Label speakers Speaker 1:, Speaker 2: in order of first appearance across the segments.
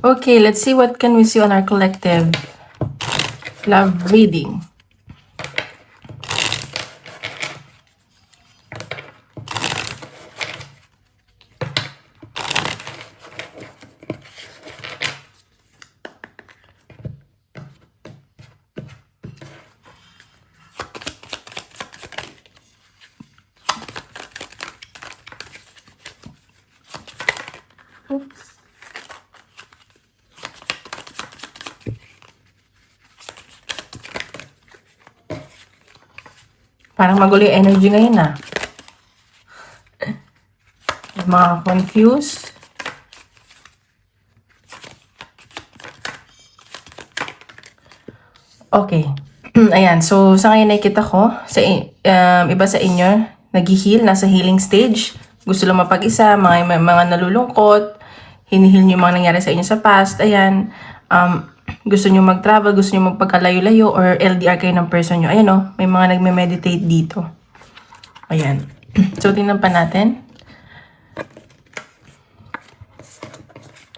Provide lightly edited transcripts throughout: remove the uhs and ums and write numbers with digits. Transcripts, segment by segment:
Speaker 1: Okay, let's see what can we see on our collective love reading. Oops. Parang magulo yung energy ngayon ah. Mga confused. Okay. Ayan. So, sa ngayon nakikita ko, iba sa inyo, nag-heal, nasa healing stage. Gusto lang mapag-isa, mga nalulungkot, hinihil nyo yung mga nangyari sa inyo sa past. Ayan. Gusto nyo mag-travel, gusto nyo magpagkalayo-layo, or LDR kayo ng person nyo. Ayan o, may mga nagme-meditate dito. Ayan. So, tingnan pa natin.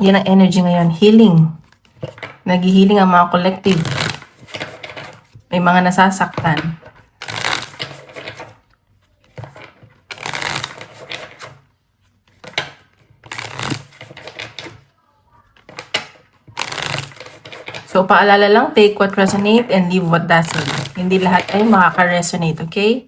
Speaker 1: Yan ang energy ngayon. Healing. Nag-healing ang mga collective. May mga nasasaktan. So, paalala lang, take what resonate and leave what doesn't. Hindi lahat ay makaka-resonate, okay?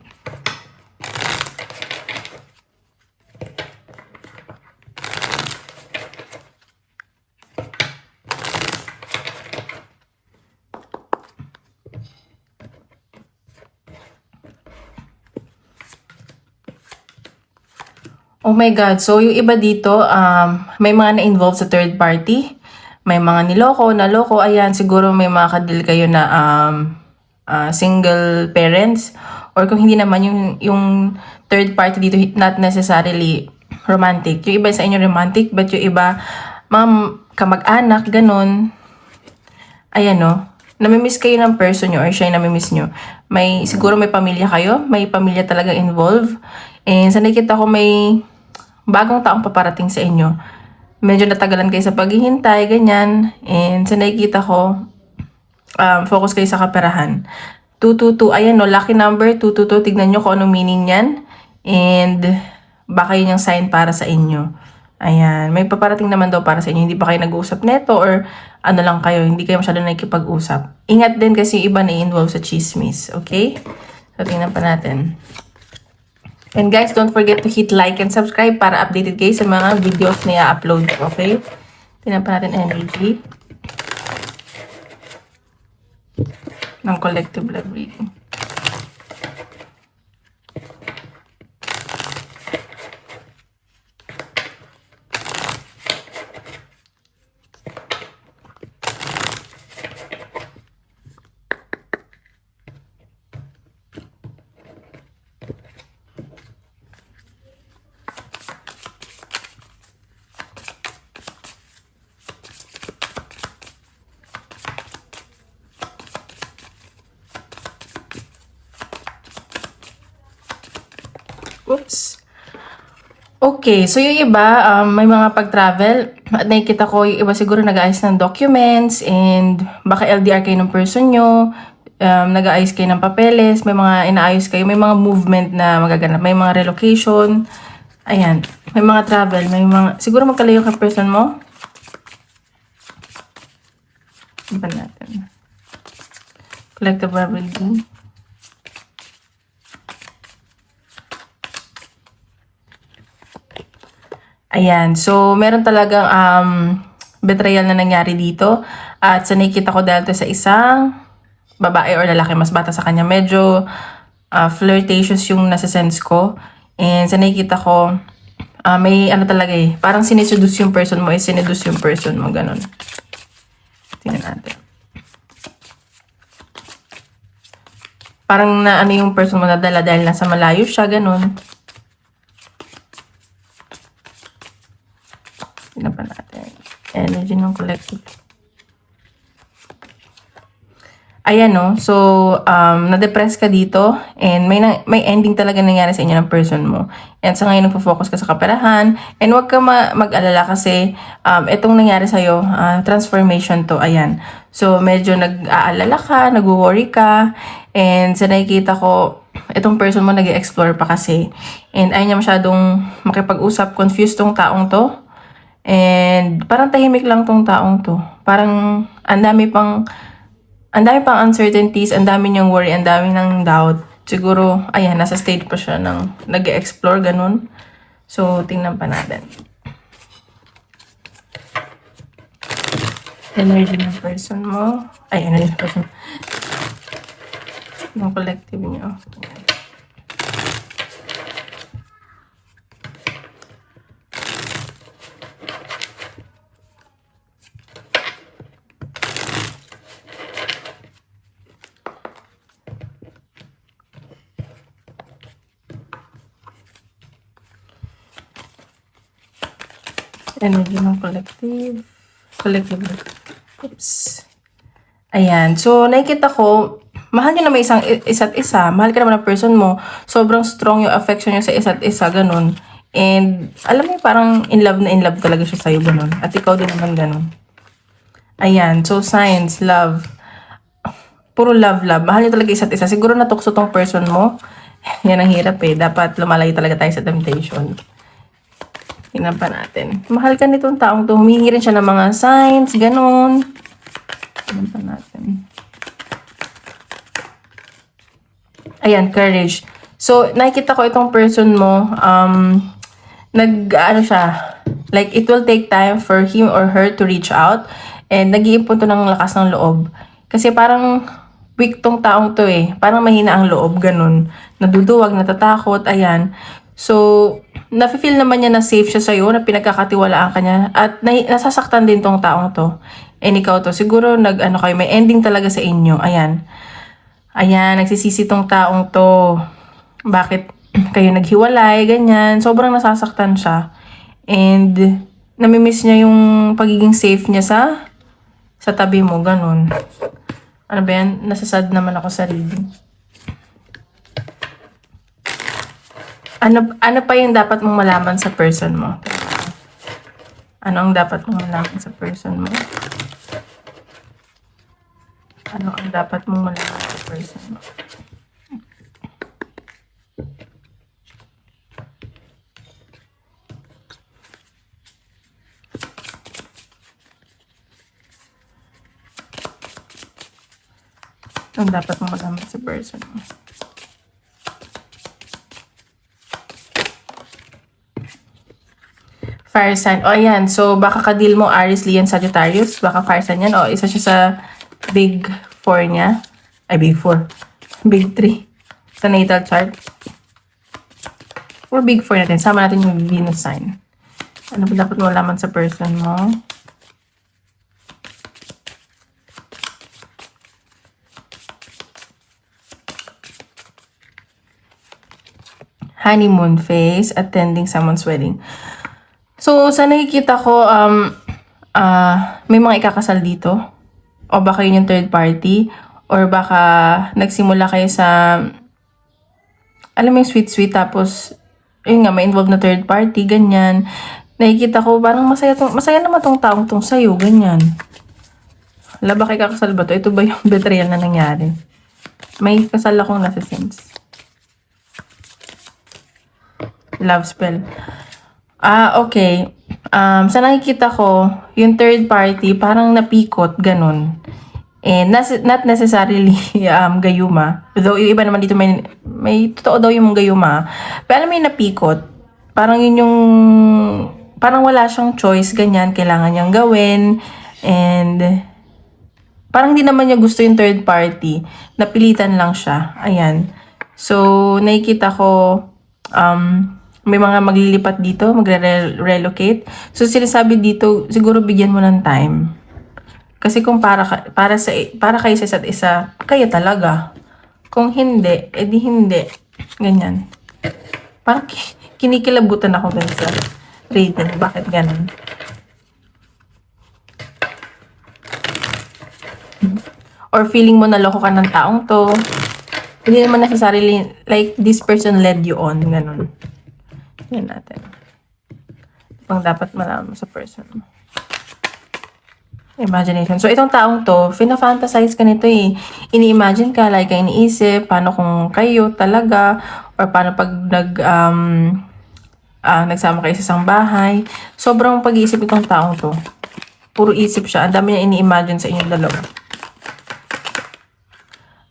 Speaker 1: Oh my God. So, yung iba dito, may mga na-involve sa third party. May mga niloko, naloko. Ayan, siguro may mga kadil kayo na single parents. Or kung hindi naman, yung third party dito, not necessarily romantic. Yung iba sa inyo romantic, but yung iba, mga kamag-anak, ganun. Ayan no. Namimiss kayo ng person nyo or siya yung namimiss nyo. Siguro may pamilya kayo. May pamilya talaga involved. And sa nakikita ko may bagong taong paparating sa inyo. Medyo natagalan kayo sa paghihintay, ganyan. And sa nakikita ko, focus kayo sa kaperahan. 222, ayan no, lucky number, 222. Tignan nyo kung anong meaning yan. And baka yun yung sign para sa inyo. Ayan, may paparating naman daw para sa inyo. Hindi pa kayo nag-uusap neto or ano lang kayo, hindi kayo masyado nakikipag-usap. Ingat din kasi iba na-involve sa chismis, okay? So, tingnan pa natin. And guys, don't forget to hit like and subscribe para updated kayo sa mga videos na i-upload ko, okay? Tingnan pa natin energy ng collective love reading. Oops. Okay, so yung iba, may mga pag-travel. At nakikita ko yung iba siguro nag-aayos ng documents and baka LDR kayo ng person nyo. Nag-aayos kayo ng papeles, may mga inaayos kayo, may mga movement na magaganap, may mga relocation. Ayan, may mga travel, may mga, siguro magkalayo ka person mo. Ano ba natin? Collective reading. Ayan, so meron talagang betrayal na nangyari dito. At sa nakikita ko dahil to sa isang babae or lalaki, mas bata sa kanya, medyo flirtatious yung nasa-sense ko. And sa nakikita ko, may ano talaga eh, parang siniseduce yung person mo, sineduce yung person mo, ganun. Tingnan natin. Parang na ano yung person mo nadala dahil nasa malayo siya, ganun. Tingnan pa natin. Energy ng collective. Ayan, no? So, na-depress ka dito and may ending talaga nangyari sa inyo ng person mo. And sa ngayon, nagpo-focus ka sa kaperahan. And huwag ka mag-alala kasi itong nangyari sa'yo, transformation to. Ayan. So, medyo nag-aalala ka, nag-worry ka. And sa nakikita ko, itong person mo nag-explore pa kasi. And ayaw niya masyadong makipag-usap, confused tong taong to. And parang tahimik lang tong taong to. Parang ang dami pang uncertainties, ang dami niyang worry, ang dami ng doubt. Siguro, ayan, nasa stage pa siya ng nag-explore, ganun. So, tingnan pa natin. Energy ng person mo. Ay, energy ng person. Ng collective niyo. Energy ng collective. Oops. Ayan. So, nakikita ko, mahal nyo naman isa't isa. Mahal ka naman ng person mo. Sobrang strong yung affection nyo sa isa't isa. Ganun. And, alam mo, parang in love na in love talaga siya sa'yo. Ganun. At ikaw din naman ganun. Ayan. So, signs, love. Puro love. Mahal nyo talaga isa't isa. Siguro natukso tong person mo. Yan ang hirap eh. Dapat lumalayo talaga tayo sa temptation. Tingnan pa natin. Mahal ka nitong taong to. Humingi rin siya ng mga signs, ganun. Tingnan pa natin. Ayan, courage. So, nakikita ko itong person mo, ano siya, like, it will take time for him or her to reach out. And nag-iipon to ng lakas ng loob. Kasi parang weak tong taong to eh. Parang mahina ang loob, ganun. Naduduwag, natatakot, ayan. So, nafe-feel naman niya na safe siya sa'yo, na pinagkakatiwalaan ka niya, at nasasaktan din tong taong to. And ikaw to, siguro kayo, may ending talaga sa inyo. Ayan. Ayan, nagsisisi tong taong to. Bakit kayo naghiwalay, ganyan. Sobrang nasasaktan siya. And, namimiss niya yung pagiging safe niya sa tabi mo, ganun. Ano ba yan? Nasasad naman ako sa reading. Ano pa yung dapat mong malaman sa person mo? Ano ang dapat mong malaman sa person mo? Ano ang dapat mong malaman sa person mo? Ang dapat mong malaman sa person mo? Fire sign. O, ayan. So, baka kadil mo Aries, Leo, Sagittarius. Baka fire sign yan. O, isa siya sa big 4 niya. Ay, big 4. Big 3. Sa natal chart. Or big 4 natin. Sama natin yung Venus sign. Ano ba dapat mo laman sa person mo? Honeymoon phase. Attending someone's wedding. So, sa nakikita ko, may mga ikakasal dito. O baka yun yung third party. Or baka nagsimula kayo sa, alam mo yung sweet-sweet, tapos, yun nga, may involved na third party, ganyan. Nakikita ko, parang masaya naman tong taong tong sa'yo, ganyan. Wala ba kayo kakasal ba to? Ito ba yung betrayal na nangyari? May kasal akong nasa-sense. Love spell. Okay. Sa nakikita ko, yung third party, parang napikot, ganun. And not necessarily gayuma. Though yung iba naman dito may totoo daw yung gayuma. Pero alam mo yung napikot, parang yun yung, parang wala siyang choice, ganyan, kailangan niyang gawin. And parang hindi naman niya gusto yung third party. Napilitan lang siya. Ayan. So, nakikita ko, may mga maglilipat dito, magre-relocate. So, sinasabi dito, siguro bigyan mo ng time. Kasi kung para kayo sa isa't isa, kayo talaga. Kung hindi, edi hindi. Ganyan. Parang kinikilabutan ako guys sa reading. Bakit ganun? or feeling mo naloko ka ng taong to. Hindi naman necessarily like this person led you on, ganun. Yan natin. Pang dapat malaman mo sa person mo. Imagination. So, itong taong to, fina-fantasize ka nito eh. Ini-imagine ka, like, iniisip, paano kung kayo talaga, or paano pag nagsama kayo sa isang bahay. Sobrang pag-iisip itong taong to. Puro isip siya. Ang dami niya ini-imagine sa inyong dalawa.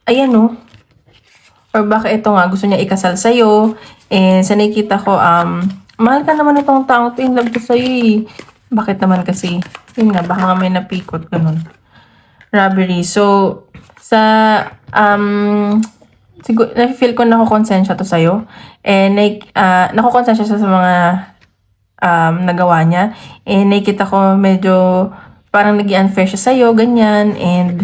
Speaker 1: Ayan no. Or baka ito nga, gusto niya ikasal sa'yo. And sa nakikita ko, mahal ka naman itong taong to, in love ko sa'yo eh. Bakit naman kasi? Yun nga, baka nga may napikot, ganun. Robbery. So, sa, siguro, na-feel ko nakukonsensya to sa'yo. And, like, nakukonsensya siya sa mga, nagawa niya. And, nakikita ko medyo, parang nag-i-unfair siya sa'yo, ganyan. And,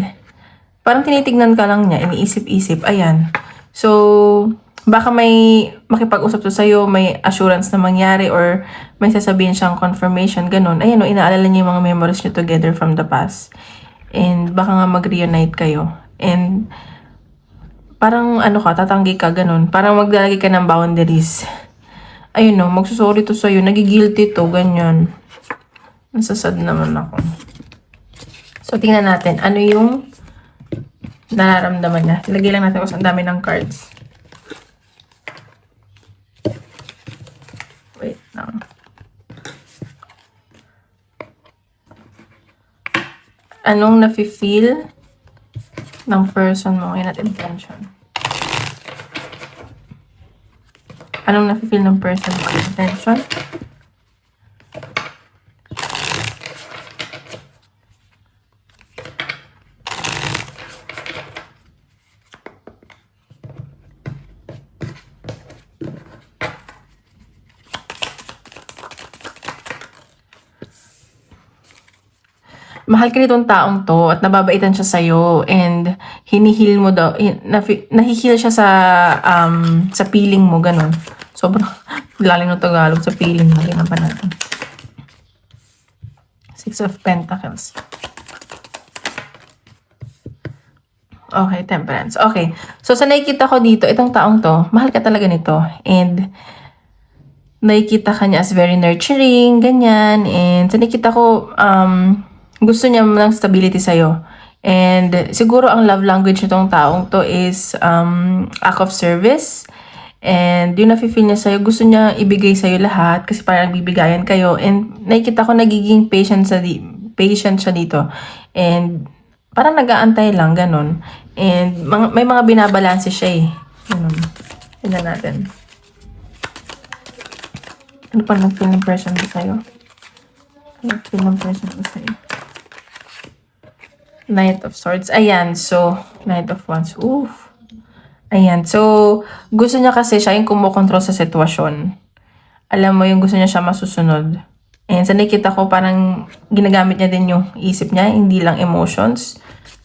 Speaker 1: parang tinitignan ka lang niya, iniisip-isip, ayan. So, baka may makipag-usap to sa'yo, may assurance na mangyari, or may sasabihin siyang confirmation, ganun. Ayan o, inaalala niya yung mga memories niyo together from the past. And baka nga mag-reunite kayo. And parang ano ka, tatanggi ka, ganun. Parang maglalagay ka ng boundaries. Ayun o, magsusorry to sa'yo, nagigilty to, ganyan. Nasasad naman ako. So, tingnan natin, ano yung nararamdaman niya. Ilagay lang natin kasi ang dami ng cards. Wait lang. Anong nafe-feel ng person mo? Yan natin intention. Anong nafe-feel ng person mo? Intention? Mahal ka nitong taong to at nababaitan siya sa'yo and hinihil mo daw, nahihil siya sa feeling mo, ganun. Sobrang lalim ng Tagalog sa feeling mo. Tingnan pa natin. Six of Pentacles. Okay, Temperance. Okay. So, sa nakikita ko dito, itong taong to, mahal ka talaga nito. And, nakikita ka niya as very nurturing, ganyan. And, sa nakikita ko, gusto niya ng stability sa'yo. And siguro ang love language nitong taong to is act of service. And yung nafe-feel niya sa'yo, gusto niya ibigay sa'yo lahat kasi parang bibigayan kayo. And nakikita ko nagiging patient siya dito. And parang nag-aantay lang, ganun. And may mga binabalanse siya eh. Ganun. Tignan natin. Ano pa nag-feel ng person ko sa'yo? Nag-feel ng person ko sa'yo? Knight of Swords. Ayan. So, Knight of Wands. Oof. Ayan. So, gusto niya kasi siya yung kumokontrol sa sitwasyon. Alam mo, yung gusto niya siya masusunod. And sa nakita ko, parang ginagamit niya din yung isip niya, hindi lang emotions.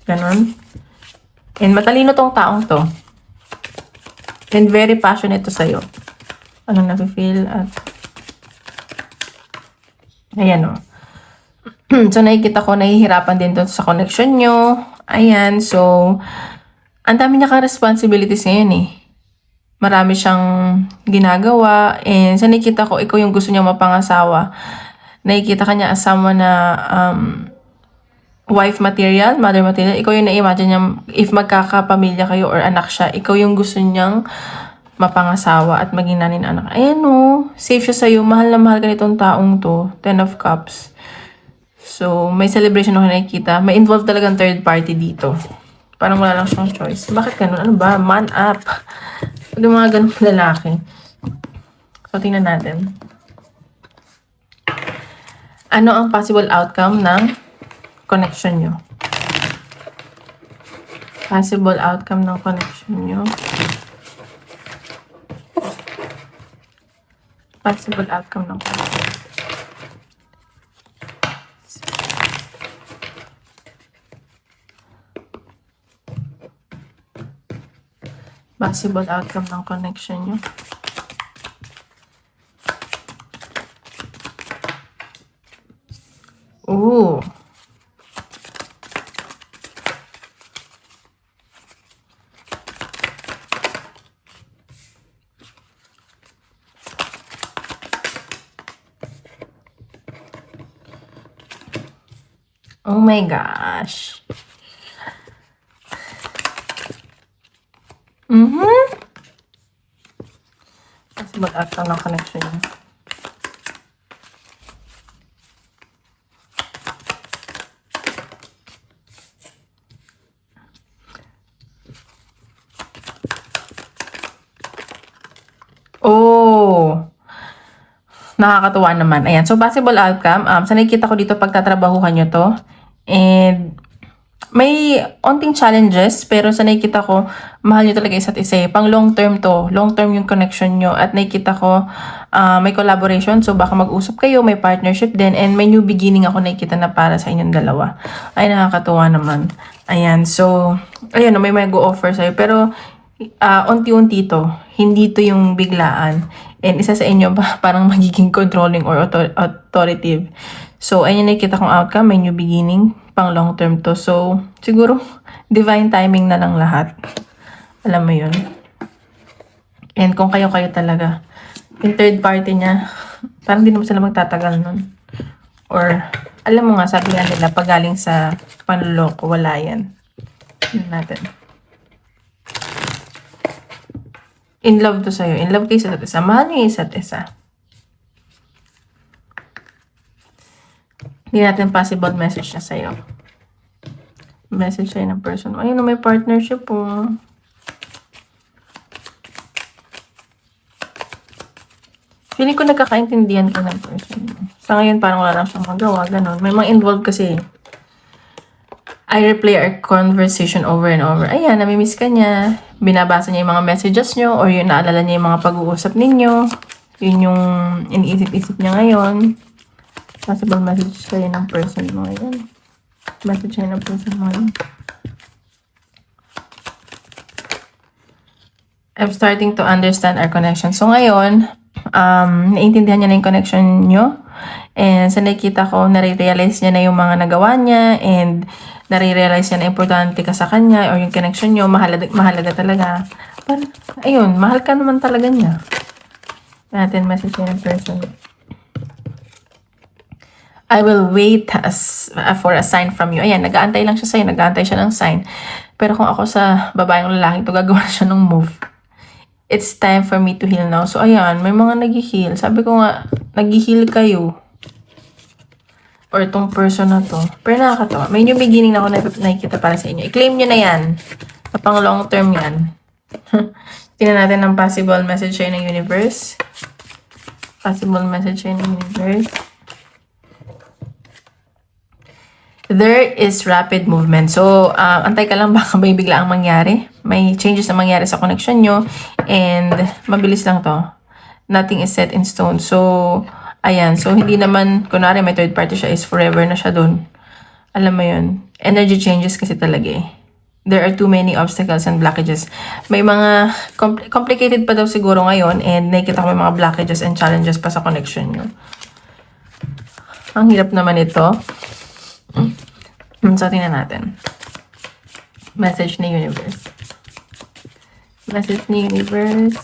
Speaker 1: Ganon. And matalino tong taong to. And very passionate to sa'yo. Anong nafe-feel? At ayan o. So, nakikita ko, nahihirapan din doon sa connection nyo. Ayan. So, ang dami niya ka-responsibilities ngayon eh. Marami siyang ginagawa. And sa nakikita ko, ikaw yung gusto niya mapangasawa. Nakikita ka niya as someone na wife material, mother material. Ikaw yung na-imagine niya, if magkakapamilya kayo or anak siya, ikaw yung gusto niyang mapangasawa at maging nanin anak. Ayan o. Safe siya sa'yo. Mahal na mahal ka nitong taong to. 10 of Cups. So, may celebration ako nakikita. May involved talagang third party dito. Parang wala lang siyang choice. Bakit ganun? Ano ba? Man up. Yung mga ganun lalaki. So, tingnan natin. Ano ang possible outcome ng connection nyo? Possible outcome ng connection nyo. Possible outcome ng connection. Possible outcome ng connection nyo. Ooh. Oh my gosh. Kasi mag-acta ng connection niya. Oh, nakakatuwa naman. Ayan. So, possible outcome. Sa nakikita ko dito, pagtatrabahuhan nyo to. And, may onting challenges, pero sa nakikita ko, mahal nyo talaga isa't isa. Pang long term to. Long term yung connection nyo. At nakikita ko, may collaboration. So, baka mag-usap kayo, may partnership din. And may new beginning ako nakikita na para sa inyong dalawa. Ay, nakakatuwa naman. Ayan. So, ayun, may mag-offer sa'yo. Pero, unti-unti to. Hindi to yung biglaan. And isa sa inyo parang magiging controlling or authoritative. So, ayun yung nakikita kong outcome. May new beginning. Pang long term to. So, siguro, divine timing na lang lahat. Alam mo yun. And kung kayo-kayo talaga, yung third party niya, parang di naman sila magtatagal nun. Or, alam mo nga, sabi nga nila, pag galing sa panloloko, wala yan. Yun natin. In love to sa'yo. In love kayo sa isa't isa. Mahal niyo yung isa't isa. Hindi natin possible message na sa'yo. Message sa'yo ng person. Ayun, may partnership po. Feeling ko nagkakaintindihan ka ng person. Sa ngayon, parang wala lang siyang magawa. Ganon. May mga involved kasi. I replay our conversation over and over. Ayan, namimiss ka niya. Binabasa niya yung mga messages nyo or yung naalala niya yung mga pag-uusap ninyo. Yun yung iniisip-isip niya ngayon. Possible message kayo ng person mo ngayon. Message kayo ng person mo ngayon. I'm starting to understand our connection. So ngayon, naiintindihan niya na yung connection nyo. And sa nakikita ko, nare-realize niya na yung mga nagawa niya. And nare-realize niya na importante ka sa kanya or yung connection nyo, mahalaga talaga. Parang, ayun, mahal ka naman talaga niya. Natin message niya ng person. I will wait for a sign from you. Ayan, nag-aantay lang siya sa'yo. Nag-aantay siya ng sign. Pero kung ako sa babaeng lalaki, ito gagawa siya ng move. It's time for me to heal now. So, ayan, may mga nag-heal. Sabi ko nga, nag-heal kayo. Or itong person na to. Pero nakakatawa. May new beginning na ako nakikita para sa inyo. I-claim nyo na yan. Pang long term yan. Tingnan natin ang possible message sa'yo ng universe. Possible message sa'yo ng universe. There is rapid movement. So, antay ka lang baka may bigla ang mangyari. May changes na mangyari sa connection nyo. And, mabilis lang to. Nothing is set in stone. So, ayan. So, hindi naman, kunwari may third party siya, is forever na siya dun. Alam mo yun. Energy changes kasi talaga eh. There are too many obstacles and blockages. May mga complicated pa daw siguro ngayon. And nakikita ko may mga blockages and challenges pa sa connection nyo. Ang hirap naman ito. So, tingnan natin. Message ni universe. Message ni universe.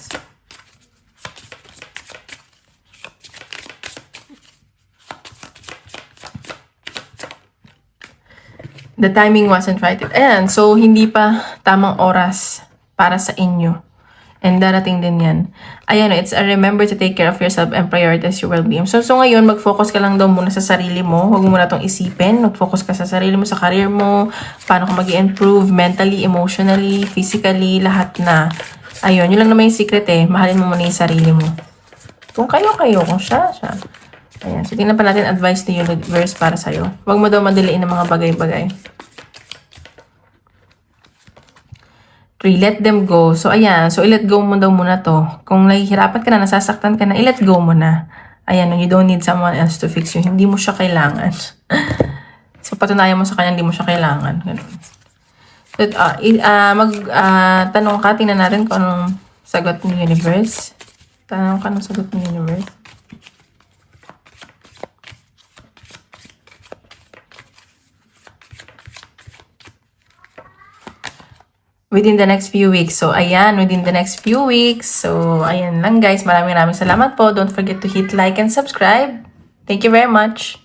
Speaker 1: The timing wasn't right. Ayan, so hindi pa tamang oras para sa inyo. And darating din yan. Ayan, it's a remember to take care of yourself and prioritize your well-being. So ngayon, mag-focus ka lang daw muna sa sarili mo. Huwag mo na itong isipin. Mag-focus ka sa sarili mo, sa career mo, paano ka mag-improve mentally, emotionally, physically, lahat na. Ayun, yun lang naman yung secret eh. Mahalin mo muna yung sarili mo. Kung kayo, kung siya. Ayan, so tingnan pa natin advice ni universe para sa'yo. Huwag mo daw madaliin ng mga bagay-bagay. 3, let them go. So, ayan. So, i-let go mo daw muna to. Kung nahihirapan ka na, nasasaktan ka na, i-let go mo na. Ayan, you don't need someone else to fix you. Hindi mo siya kailangan. So, patunayan mo sa kanya, hindi mo siya kailangan. Ganun. So, tanong ka, tingnan natin kung anong sagot ng universe. Tanong ka anong sagot ng universe. Within the next few weeks. So, ayan, within the next few weeks. So, ayan lang guys. Maraming salamat po. Don't forget to hit like and subscribe. Thank you very much.